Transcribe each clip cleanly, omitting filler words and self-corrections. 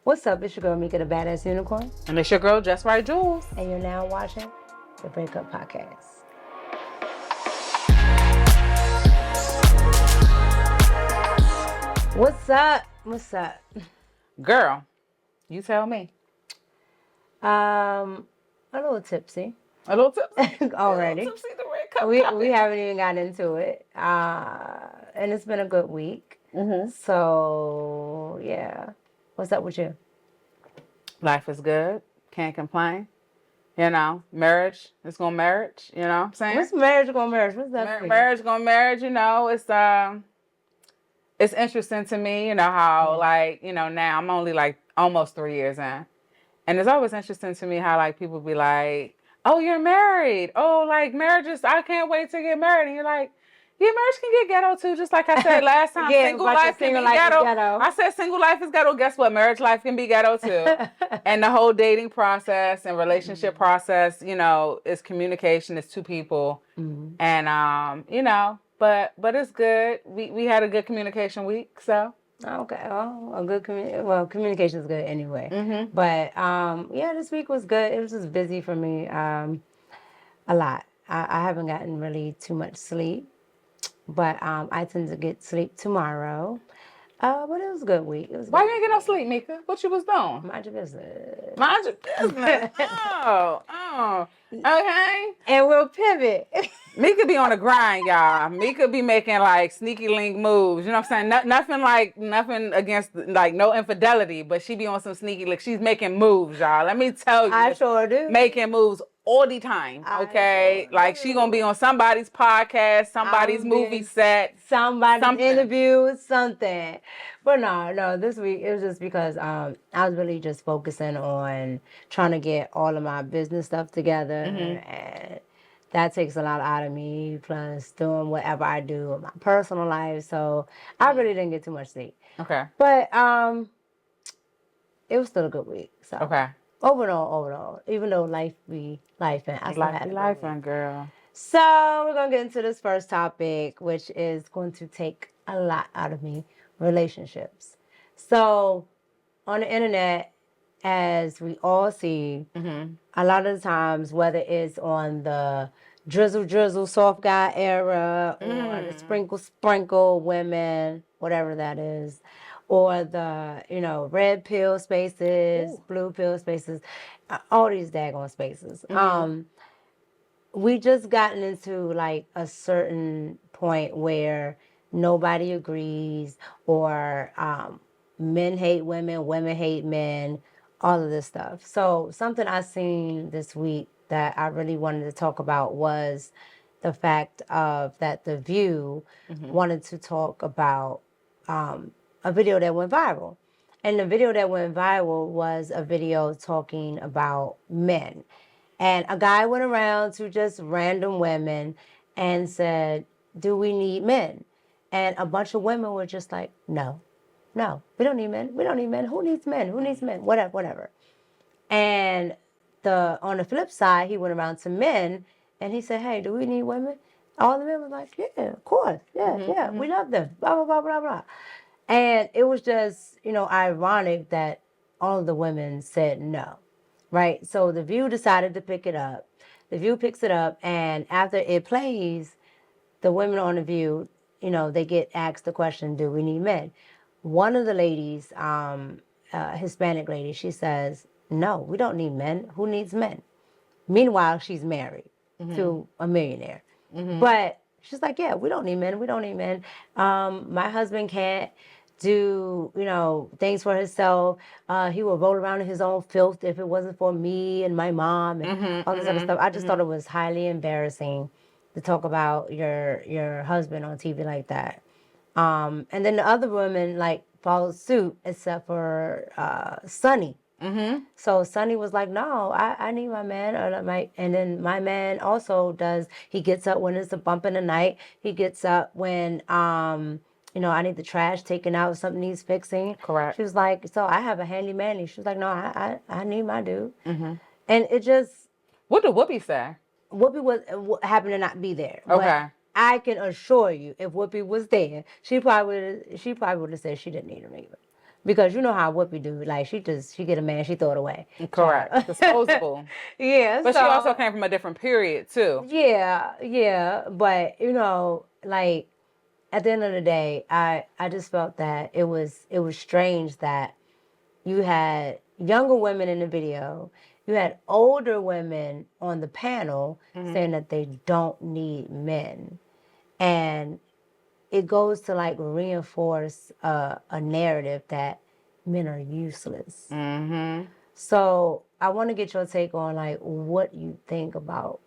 What's up? It's your girl, Micca, the Badass Unicorn. And it's your girl, Just Right Jules. And you're now watching the Breakup Podcast. What's up? What's up? Girl, you tell me. A little tipsy. A little tipsy? Already. A little tipsy, the red cup We coffee. haven't even gotten into it. And it's been a good week. Mm-hmm. So, yeah. What's up with you? Life is good. Can't complain. You know, marriage is going to marriage. You know what I'm saying? What's marriage going marriage? What's that? Marriage going marriage, you know, it's interesting to me, you know, how like, you know, now I'm only like almost 3 years in. And it's always interesting to me how like people be like, oh, you're married. Oh, like marriage is, I can't wait to get married. And you're like, yeah, marriage can get ghetto too. Just like I said last time, Yeah, single life can be ghetto. I said single life is ghetto. Guess what? Marriage life can be ghetto too. And the whole dating process and relationship process, you know, is communication. It's two people. Mm-hmm. And, you know, but it's good. We had a good communication week, so. Okay, well, communication is good anyway. Mm-hmm. But yeah, this week was good. It was just busy for me, a lot. I haven't gotten really too much sleep, but I tend to get sleep tomorrow. But it was a good week. It was. Why you ain't get no sleep, Micca? What you was doing? Mind your business. Mind your business. Oh, okay. And we'll pivot. Micca be on the grind, y'all. Micca be making like sneaky link moves. You know what I'm saying? Nothing against like no infidelity, but she be on some sneaky like she's making moves, y'all. Let me tell you. I sure do. Making moves all the time. Okay. Sure like she gonna be on somebody's podcast, somebody's movie set. Somebody's interview, something. But no, this week it was just because I was really just focusing on trying to get all of my business stuff together, and that takes a lot out of me, plus doing whatever I do in my personal life. So I really didn't get too much sleep. Okay. But it was still a good week. So okay. Overall, even though life and I still had life and girl. So we're gonna get into this first topic, which is going to take a lot out of me: relationships. So on the internet, as we all see, a lot of the times, whether it's on the drizzle soft guy era or the sprinkle women, whatever that is, or the red pill spaces, blue pill spaces, all these daggone spaces. We just gotten into like a certain point where nobody agrees, or men hate women, women hate men, all of this stuff. So something I seen this week that I really wanted to talk about was the fact of that The View wanted to talk about a video that went viral. And the video that went viral was a video talking about men. And a guy went around to just random women and said, do we need men? And a bunch of women were just like, no, we don't need men. We don't need men. Who needs men? Who needs men? Whatever. And on the flip side, he went around to men and he said, hey, do we need women? All the men were like, yeah, of course. Yeah, we love them. Blah, blah, blah, blah, blah. And it was just, ironic that all of the women said no. Right, so The View decided to pick it up. The View picks it up, and after it plays, the women on The View, they get asked the question, do we need men? One of the ladies, Hispanic lady, she says, no, we don't need men. Who needs men? Meanwhile, she's married to a millionaire. But she's like, yeah, we don't need men. We don't need men. My husband can't do, things for himself. He would roll around in his own filth if it wasn't for me and my mom and all this other stuff. I just thought it was highly embarrassing to talk about your husband on TV like that. And then the other women followed suit, except for Sonny. So Sonny was like, no, I need my man. And then my man also does. He gets up when it's a bump in the night. He gets up when I need the trash taken out, something needs fixing. Correct. She was like, so I have a handyman. She was like, no, I need my dude. And it just... What did Whoopi say? Whoopi happened to not be there. Okay. But I can assure you, if Whoopi was there, she probably would have said she didn't need him either. Because you know how Whoopi do. Like, she get a man, she throw it away. Correct. Child. Disposable. Yeah. But So she also came from a different period too. yeah. But like at the end of the day, I just felt that it was strange that you had younger women in the video, you had older women on the panel saying that they don't need men, and it goes to like reinforce a narrative that men are useless. So I want to get your take on like what you think about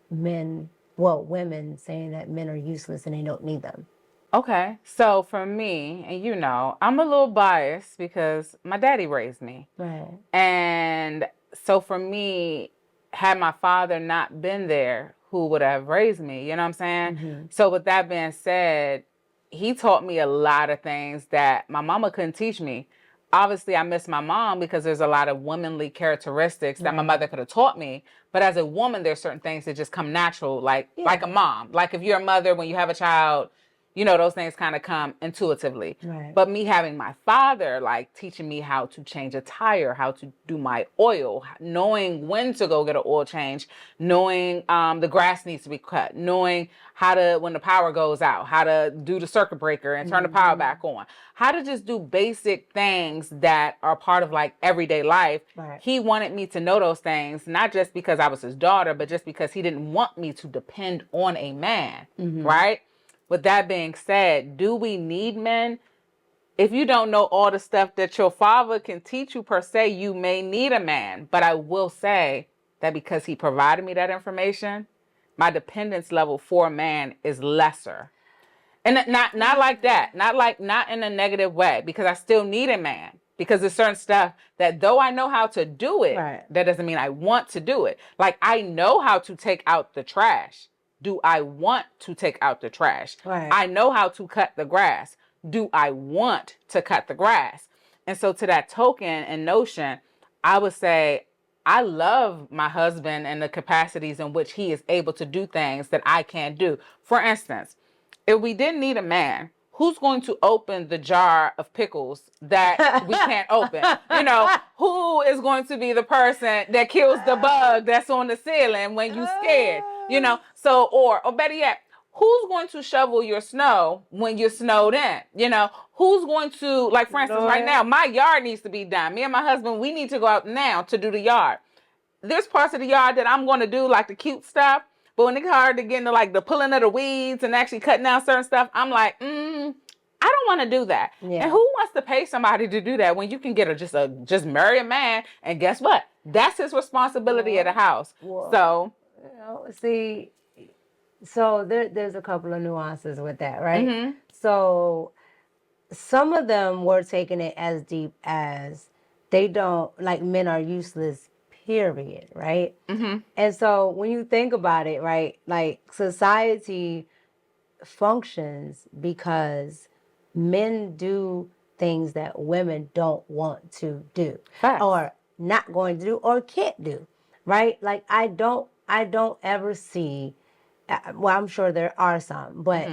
women saying that men are useless and they don't need them. Okay, so for me, and I'm a little biased because my daddy raised me. Right. And so for me, had my father not been there, who would have raised me? You know what I'm saying? So with that being said, he taught me a lot of things that my mama couldn't teach me. Obviously, I miss my mom because there's a lot of womanly characteristics that my mother could have taught me. But as a woman, there's certain things that just come natural, like a mom. Like if you're a mother, when you have a child, those things kind of come intuitively. Right. But me having my father, like teaching me how to change a tire, how to do my oil, knowing when to go get an oil change, knowing the grass needs to be cut, knowing how to, when the power goes out, how to do the circuit breaker and turn the power back on, how to just do basic things that are part of like everyday life. Right. He wanted me to know those things, not just because I was his daughter, but just because he didn't want me to depend on a man, right? With that being said, do we need men? If you don't know all the stuff that your father can teach you per se, you may need a man. But I will say that because he provided me that information, my dependence level for a man is lesser. And not like that. Not in a negative way, because I still need a man. Because there's certain stuff that though I know how to do it, that doesn't mean I want to do it. Like I know how to take out the trash. Do I want to take out the trash? Right. I know how to cut the grass. Do I want to cut the grass? And so to that token and notion, I would say I love my husband and the capacities in which he is able to do things that I can't do. For instance, if we didn't need a man, who's going to open the jar of pickles that we can't open? Who is going to be the person that kills the bug that's on the ceiling when you're scared? So, or better yet, who's going to shovel your snow when you're snowed in? Who's going to, like, for instance, right now, my yard needs to be done. Me and my husband, we need to go out now to do the yard. There's parts of the yard that I'm going to do, like the cute stuff. But when it's hard to get into like the pulling of the weeds and actually cutting down certain stuff, I'm like, I don't want to do that. Yeah. And who wants to pay somebody to do that when you can get just marry a man, and guess what? That's his responsibility at the house. So, see, so there's a couple of nuances with that, right? So some of them were taking it as deep as they don't, like, men are useless, period, right? And so when you think about it, right, like society functions because men do things that women don't want to do. Facts. Or not going to do or can't do, right? Like I don't ever see, well, I'm sure there are some, but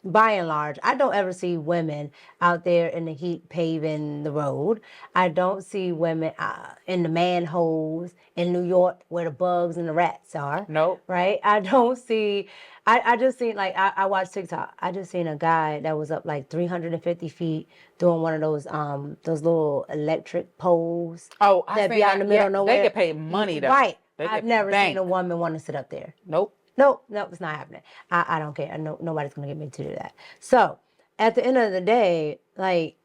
by and large, I don't ever see women out there in the heat paving the road. I don't see women in the manholes in New York where the bugs and the rats are. Nope. Right? I don't see, I just seen, like, I watched TikTok. I just seen a guy that was up like 350 feet doing one of those little electric poles. Oh, I that be out in the middle of nowhere. They get paid money though. Right. I've never seen a woman want to sit up there. Nope. Nope, it's not happening. I don't care. Nobody's going to get me to do that. So, at the end of the day, like,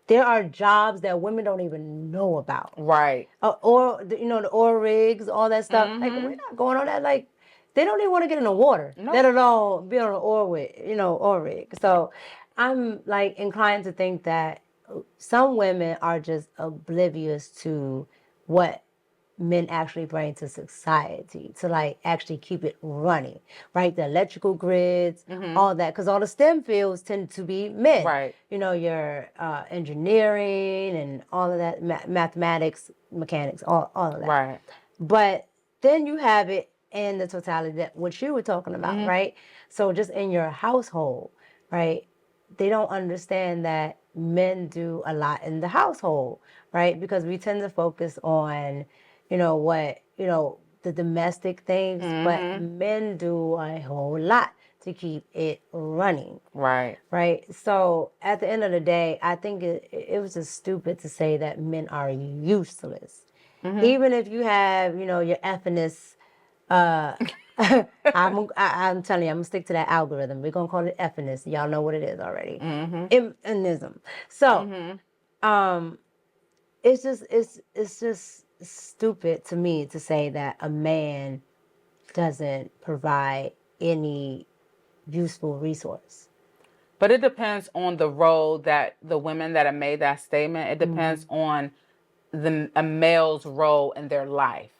there are jobs that women don't even know about. Right. Or the oil rigs, all that stuff. Like, we're not going on that. Like, they don't even want to get in the water, let alone be on an oil rig. So, I'm, like, inclined to think that some women are just oblivious to what men actually bring to society to, like, actually keep it running, right? The electrical grids, all that, because all the STEM fields tend to be men. Right. Your engineering and all of that, mathematics, mechanics, all of that. Right. But then you have it in the totality that what you were talking about, right? So just in your household, right? they don't understand that men do a lot in the household, right? Because we tend to focus on, the domestic things, but men do a whole lot to keep it running. Right. Right. So at the end of the day, I think it was just stupid to say that men are useless. Even if you have, your ephiness, I'm telling you, I'm gonna stick to that algorithm. We're gonna call it ephiness. Y'all know what it is already. Ephenism. So, it's just stupid to me to say that a man doesn't provide any useful resource. But it depends on the role that the women that have made that statement. It depends on a male's role in their life.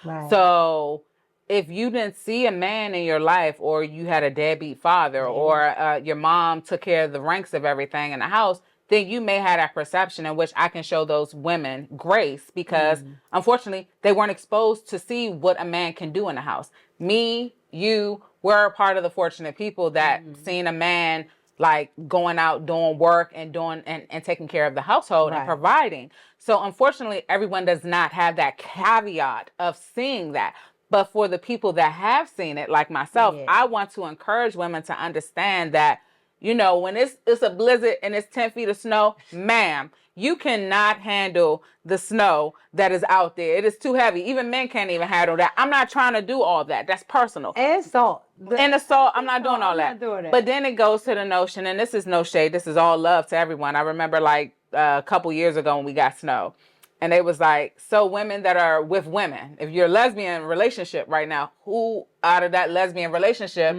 Right. So if you didn't see a man in your life, or you had a deadbeat father, or your mom took care of the ranks of everything in the house, then you may have that perception, in which I can show those women grace, because unfortunately they weren't exposed to see what a man can do in the house. Me, you, we're a part of the fortunate people that seen a man like going out doing work and doing and taking care of the household and providing. So unfortunately, everyone does not have that caveat of seeing that. But for the people that have seen it, like myself, I want to encourage women to understand that, when it's a blizzard and it's 10 feet of snow, ma'am, you cannot handle the snow that is out there. It is too heavy. Even men can't even handle that. I'm not trying to do all that. That's personal. And salt. And the salt, I'm not doing all that. But then it goes to the notion, and this is no shade, this is all love to everyone. I remember like a couple years ago when we got snow, and it was like, so women that are with women, if you're a lesbian relationship right now, who out of that lesbian relationship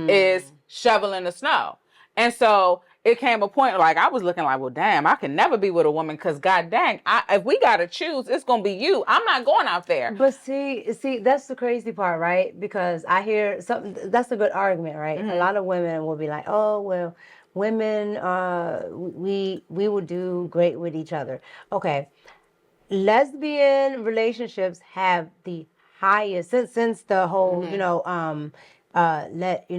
is shoveling the snow? And so it came a point like I was looking like, well, damn, I can never be with a woman, because god dang, if we gotta choose, it's gonna be you. I'm not going out there. But see, that's the crazy part, right? Because I hear something. That's a good argument, right? A lot of women will be like, oh, well, women, we will do great with each other. Okay, lesbian relationships have the highest since the whole, let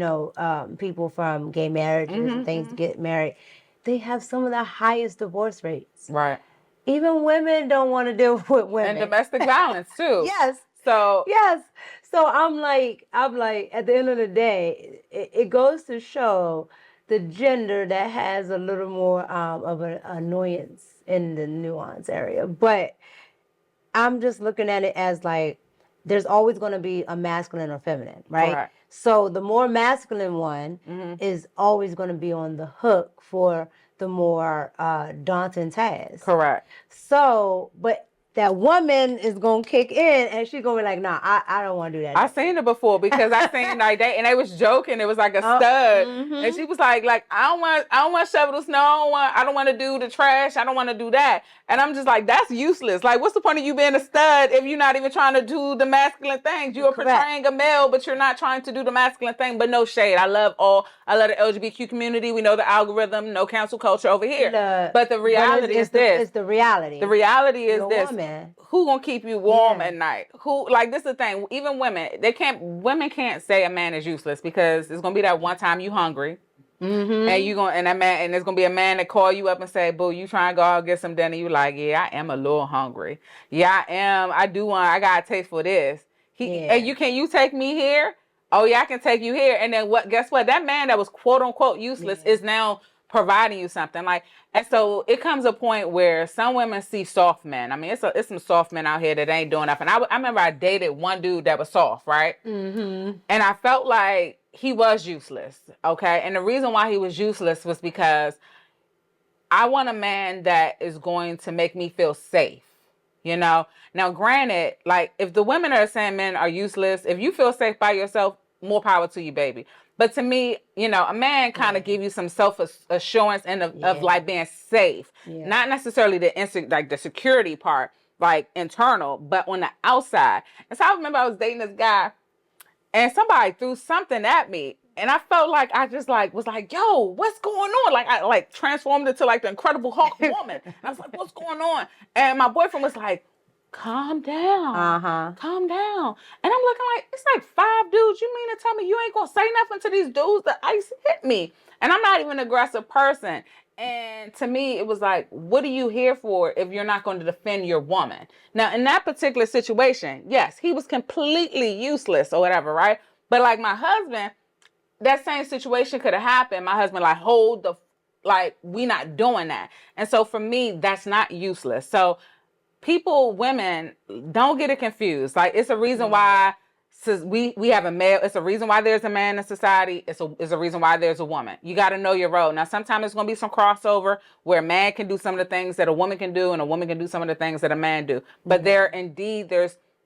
people from gay marriages and things get married. They have some of the highest divorce rates. Right. Even women don't want to deal with women. And domestic violence too. Yes. So yes. So I'm like, at the end of the day, it goes to show the gender that has a little more of an annoyance in the nuance area. But I'm just looking at it as like, there's always going to be a masculine or feminine, right? Correct. So the more masculine one is always going to be on the hook for the more daunting task. Correct. So, but that woman is going to kick in, and she's going to be like, nah, I don't want to do that. I seen it before, because I seen like they, and they was joking. It was like a stud, and she was like I don't want to shovel the snow. I don't want to do the trash. I don't want to do that. And I'm just like, that's useless. Like, what's the point of you being a stud if you're not even trying to do the masculine things? You are portraying a male, but you're not trying to do the masculine thing. But no shade. I love the LGBTQ community. We know the algorithm, no cancel culture over here. But the reality is this. It's the reality. The reality is this. Woman. Who gonna keep you warm at night? Who, like, this is the thing. Even women, women can't say a man is useless, because it's gonna be that one time you hungry. And you gonna, and that man, and there's gonna be a man that call you up and say, boo, you trying to go out get some dinner? You like, yeah, I am a little hungry. Yeah, I am. I got a taste for this. And you take me here? Oh yeah, I can take you here. And then guess what? That man that was quote unquote useless is now providing you something. Like, and so it comes a point where some women see soft men. I mean, it's some soft men out here that ain't doing nothing. I remember I dated one dude that was soft, right? And I felt like he was useless, okay? And the reason why he was useless was because I want a man that is going to make me feel safe, Now, granted, like, if the women are saying men are useless, if you feel safe by yourself, more power to you, baby. But to me, a man kind of give you some self-assurance and of like being safe. Not necessarily the security part, like internal, but on the outside. And so I remember I was dating this guy, and somebody threw something at me, and I felt like I just was like, yo, what's going on? Like, I transformed into like the Incredible Hulk woman. And I was like, what's going on? And my boyfriend was like, calm down. Uh-huh. Calm down. And I'm looking like, it's like 5 dudes. You mean to tell me you ain't going to say nothing to these dudes? The ice hit me. And I'm not even an aggressive person. And to me, it was like, what are you here for if you're not going to defend your woman? Now, in that particular situation, yes, he was completely useless or whatever, right? But like my husband, that same situation could have happened. My husband, like, hold the, like, we not doing that. And so for me, that's not useless. So people, women, don't get it confused. Like, it's a reason why we have a male. It's a reason why there's a man in society. It's a reason why there's a woman. You got to know your role. Now, sometimes there's going to be some crossover where a man can do some of the things that a woman can do, and a woman can do some of the things that a man do. But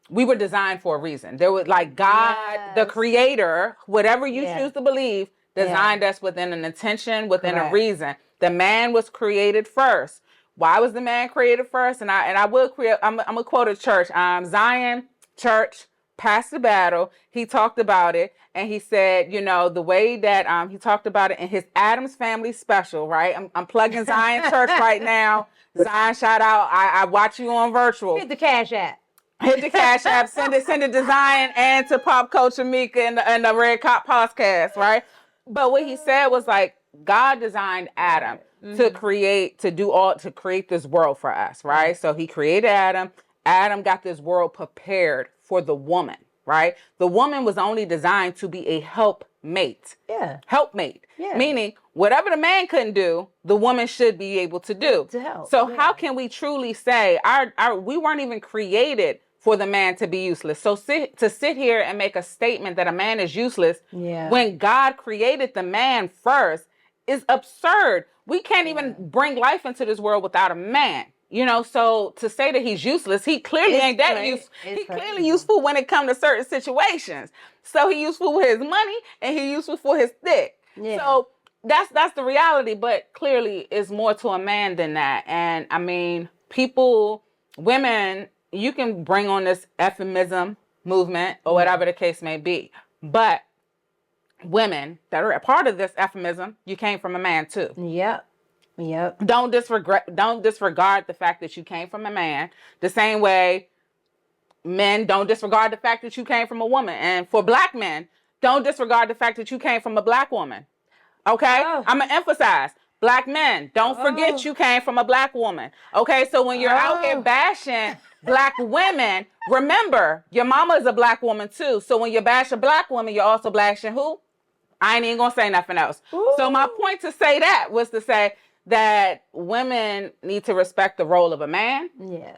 we were designed for a reason. There was, like, God, the creator, whatever you choose to believe, designed us within an intention, within a reason. The man was created first. Why was the man created first? And I will create. I'm gonna quote a church. Zion Church, Pastor Battle. He talked about it, and he said, you know, the way that he talked about it in his Addams Family special. Right. I'm plugging Zion Church right now. Zion, shout out. I watch you on virtual. Hit the Cash App. Hit the Cash App. Send it to Zion and to Pop Culture Micca and the Red Cop podcast. Right. But what he said was like, God designed Adam to create this world for us, right? So he created Adam. Adam got this world prepared for the woman, right? The woman was only designed to be a helpmate. Yeah. Helpmate. Yeah. Meaning whatever the man couldn't do, the woman should be able to do. To help. So how can we truly say we weren't even created for the man to be useless? So to sit here and make a statement that a man is useless when God created the man first is absurd. We can't even bring life into this world without a man. You know, so to say that he's useless, he clearly ain't that useful. He's clearly useful when it comes to certain situations. So he's useful with his money and he's useful for his dick. Yeah. So that's the reality, but clearly it's more to a man than that. And I mean, women, you can bring on this euphemism movement or whatever the case may be. But women that are a part of this euphemism, you came from a man too. Yep. Don't disregard the fact that you came from a man. The same way men don't disregard the fact that you came from a woman. And for black men, don't disregard the fact that you came from a black woman. Okay? I'm going to emphasize. Black men, don't forget you came from a black woman. Okay? So when you're out here bashing black women, remember, your mama is a black woman too. So when you bash a black woman, you're also bashing who? I ain't even going to say nothing else. Ooh. So my point to say that was to say that women need to respect the role of a man,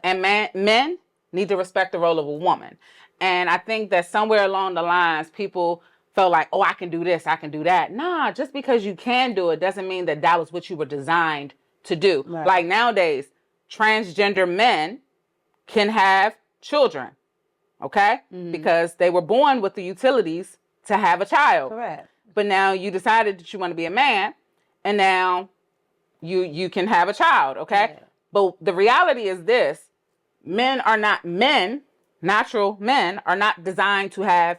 and men need to respect the role of a woman. And I think that somewhere along the lines, people felt like, oh, I can do this, I can do that. Nah, just because you can do it doesn't mean that was what you were designed to do. Right. Like nowadays, transgender men can have children, okay? Mm-hmm. Because they were born with the utilities to have a child. Correct. But now you decided that you want to be a man, and now you can have a child, okay? Yeah. But the reality is this: natural men are not designed to have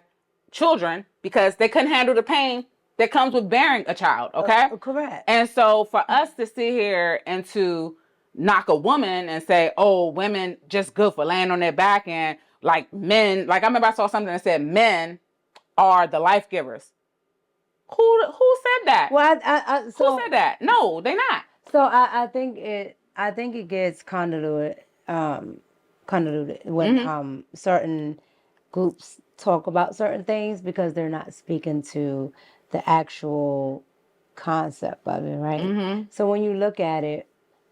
children because they couldn't handle the pain that comes with bearing a child, okay? Correct. And so for us to sit here and to knock a woman and say, oh, women just good for laying on their back, and like men, like I remember I saw something that said men are the life givers. Who said that? Well, who said that? No, they not. So I think it gets convoluted when certain groups talk about certain things because they're not speaking to the actual concept of it, right? Mm-hmm. So when you look at it,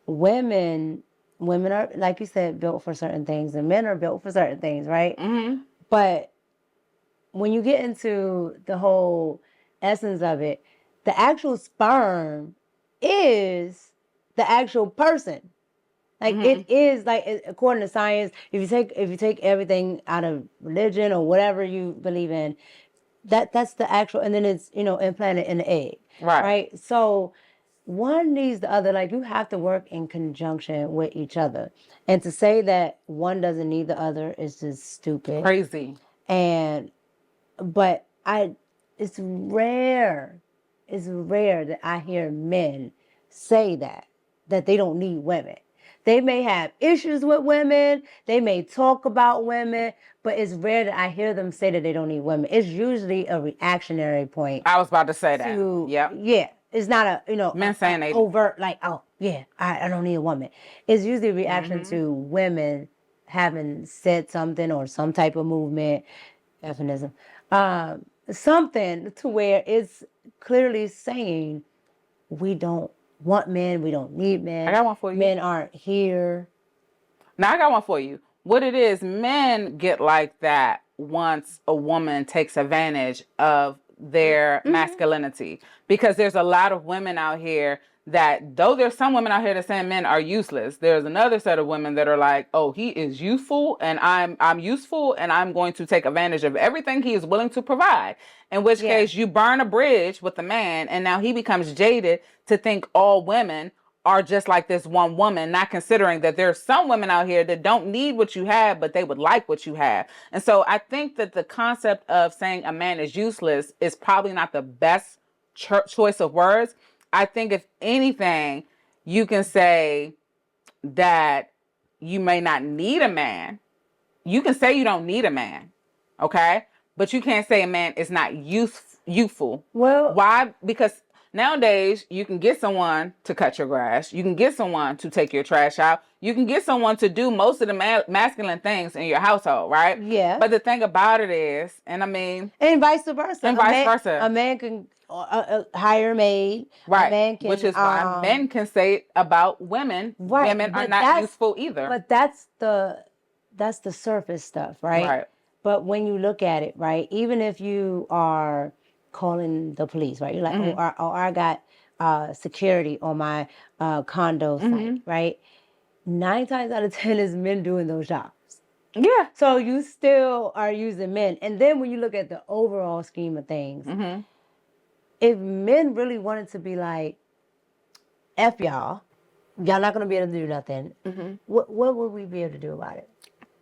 women are, like you said, built for certain things, and men are built for certain things, right? Mm-hmm. But when you get into the whole essence of it, the actual sperm is the actual person. Like it is, like, according to science, if you take everything out of religion or whatever you believe in, that's the actual, and then it's, implanted in the egg. Right. So one needs the other. Like, you have to work in conjunction with each other. And to say that one doesn't need the other is just stupid. Crazy. But it's rare that I hear men say that they don't need women. They may have issues with women. They may talk about women, but it's rare that I hear them say that they don't need women. It's usually a reactionary point. I was about to say that. Yeah. It's not a, Men saying they overt, like, oh, yeah, I don't need a woman. It's usually a reaction to women having said something or some type of movement, feminism, something to where it's clearly saying we don't want men, we don't need men. I got one for you. Men aren't here. Now I got one for you. What it is, men get like that once a woman takes advantage of their masculinity. Because there's a lot of women out here that, though there's some women out here that say men are useless, there's another set of women that are like, oh, he is useful and I'm useful and I'm going to take advantage of everything he is willing to provide. In which case you burn a bridge with the man and now he becomes jaded to think all women are just like this one woman, not considering that there's some women out here that don't need what you have, but they would like what you have. And so I think that the concept of saying a man is useless is probably not the best choice of words. I think if anything, you can say that you may not need a man. You can say you don't need a man, okay? But you can't say a man is not youthful. Well, why? Because nowadays, you can get someone to cut your grass. You can get someone to take your trash out. You can get someone to do most of the masculine things in your household, right? Yeah. But the thing about it is, and vice versa. And vice versa. A man can hire a maid. Right. A man can, which is why men can say about women, right, women are not useful either. But that's the surface stuff, right? Right. But when you look at it, right, even if you are calling the police, right? You're like, I got security on my condo site, right? 9 times out of 10 is men doing those jobs. Yeah. So you still are using men. And then when you look at the overall scheme of things, if men really wanted to be like, F y'all not going to be able to do nothing, what would we be able to do about it?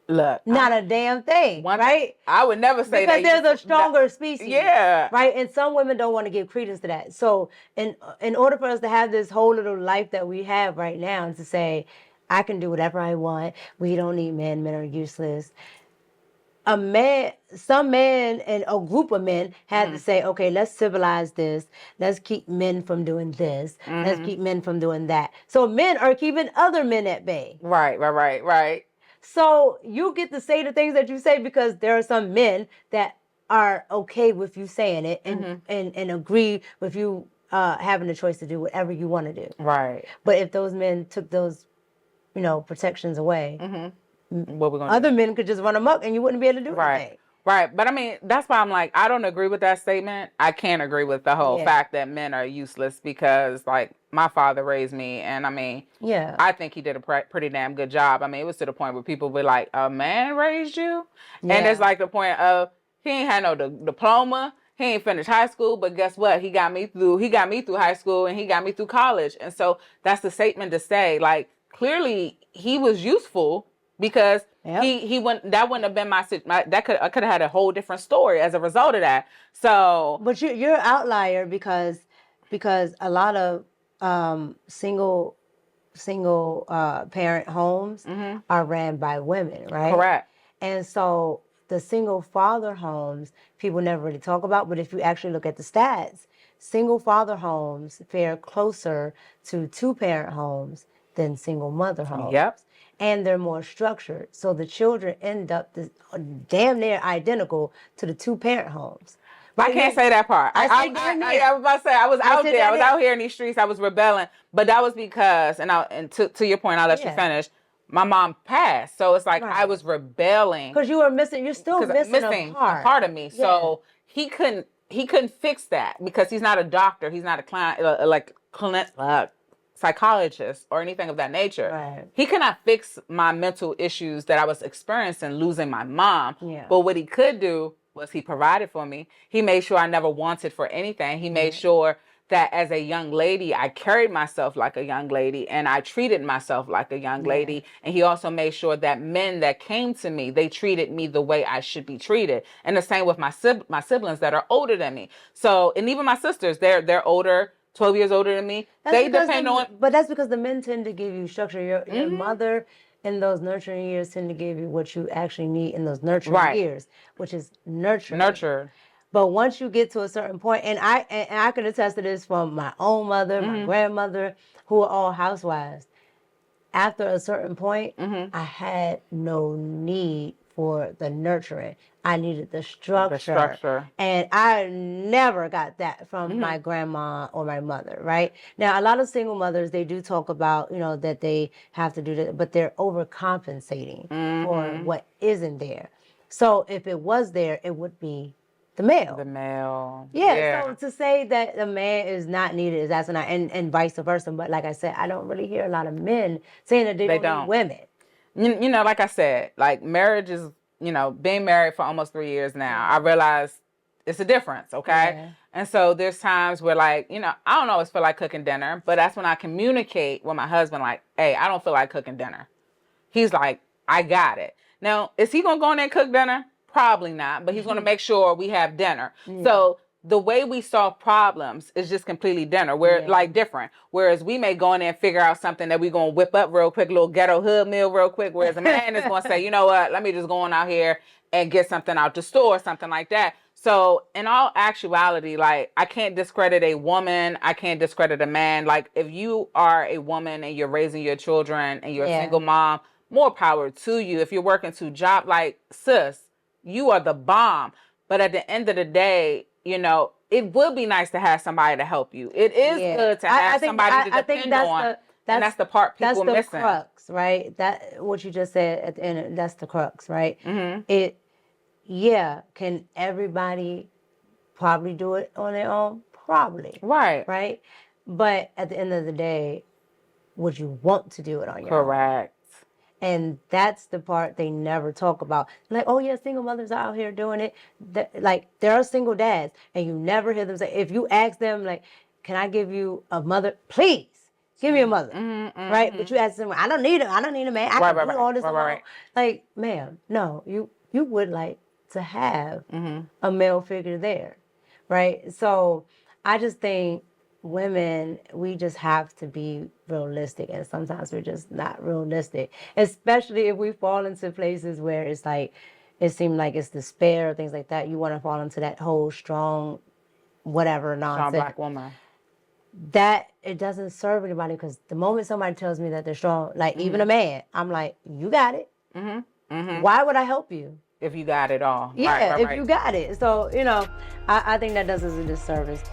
Look, not a damn thing, right? I would never say because that. There's a stronger species. Yeah. Right? And some women don't want to give credence to that. So in order for us to have this whole little life that we have right now and to say, I can do whatever I want. We don't need men. Men are useless. Some men and a group of men had to say, okay, let's civilize this. Let's keep men from doing this. Let's keep men from doing that. So men are keeping other men at bay. Right. So you get to say the things that you say because there are some men that are okay with you saying it and agree with you having the choice to do whatever you want to do. Right. But if those men took those, protections away, what we're gonna other men could just run amok and you wouldn't be able to do anything. Right. But I mean, that's why I'm like, I don't agree with that statement. I can't agree with the whole fact that men are useless because, like, my father raised me and I think he did a pretty damn good job. I mean, it was to the point where people were like, a man raised you? Yeah. And it's like the point of, he ain't had no diploma. He ain't finished high school, but guess what? He got me through high school and he got me through college. And so that's the statement to say, like, clearly he was useful because he wouldn't have been I could have had a whole different story as a result of that. So, but you're an outlier because a lot of single parent homes are ran by women, right? Correct. And so the single father homes people never really talk about, but if you actually look at the stats, single father homes fare closer to 2-parent homes than single mother homes. Yep. And they're more structured. So the children end up damn near identical to the 2-parent homes. I can't say that part. I was about to say, I was out there. I was out here in these streets. I was rebelling. But that was because, and to your point, I'll let you finish. My mom passed. So it's like I was rebelling. Because you're still missing a part of me. Yeah. So he couldn't fix that because he's not a doctor. He's not a client, psychologist or anything of that nature. Right. He cannot fix my mental issues that I was experiencing losing my mom. Yeah. But what he could do was he provided for me. He made sure I never wanted for anything. He made sure that as a young lady, I carried myself like a young lady and I treated myself like a young lady. And he also made sure that men that came to me, they treated me the way I should be treated. And the same with my siblings that are older than me. So, and even my sisters, they're older 12 years older than me. They depend on. But that's because the men tend to give you structure. Your Mm-hmm. mother in those nurturing years tend to give you what you actually need in those nurturing years, which is nurturing. Nurtured. But once you get to a certain point, and I can attest to this from my own mother, my grandmother, who are all housewives. After a certain point, I had no need for the nurturing. I needed the structure. And I never got that from my grandma or my mother, right? Now, a lot of single mothers, they do talk about, that they have to do that, but they're overcompensating for what isn't there. So if it was there, it would be the male. The male. Yeah, so to say that a man is not needed is that's not, and vice versa. But like I said, I don't really hear a lot of men saying that they don't need women. Like I said, like marriage is, being married for almost 3 years now, I realize it's a difference, okay? Yeah. And so there's times where like, I don't always feel like cooking dinner, but that's when I communicate with my husband like, hey, I don't feel like cooking dinner. He's like, I got it. Now, is he going to go in there and cook dinner? Probably not, but he's going to make sure we have dinner. So the way we solve problems is just completely different. Whereas we may go in there and figure out something that we're going to whip up real quick, a little ghetto hood meal real quick. Whereas a man is going to say, you know what, let me just go on out here and get something out the store, something like that. So in all actuality, like I can't discredit a woman. I can't discredit a man. Like if you are a woman and you're raising your children and you're a single mom, more power to you. If you're working 2 jobs, like sis, you are the bomb. But at the end of the day, it would be nice to have somebody to help you. It is good to have somebody to depend on. And that's the part people missing. That's the crux, right? That what you just said at the end, that's the crux, right? Can everybody probably do it on their own? Probably. Right? But at the end of the day, would you want to do it on your own? Correct. And that's the part they never talk about. Like, oh yeah, single mothers are out here doing it. Like, there are single dads, and you never hear them say, if you ask them, like, can I give you a mother? Please, give me a mother. Right? But you ask them, I don't need a man. I can do all this alone. Like, ma'am, no, you would like to have a male figure there. Right? So I just think women, we just have to be realistic, and sometimes we're just not realistic, especially if we fall into places where it's like it seems like it's despair or things like that. You want to fall into that whole strong whatever nonsense, strong black woman, that it doesn't serve anybody. Because the moment somebody tells me that they're strong, like even a man, I'm like, you got it. Why would I help you if you got it all? If you got it? So I think that does us a disservice.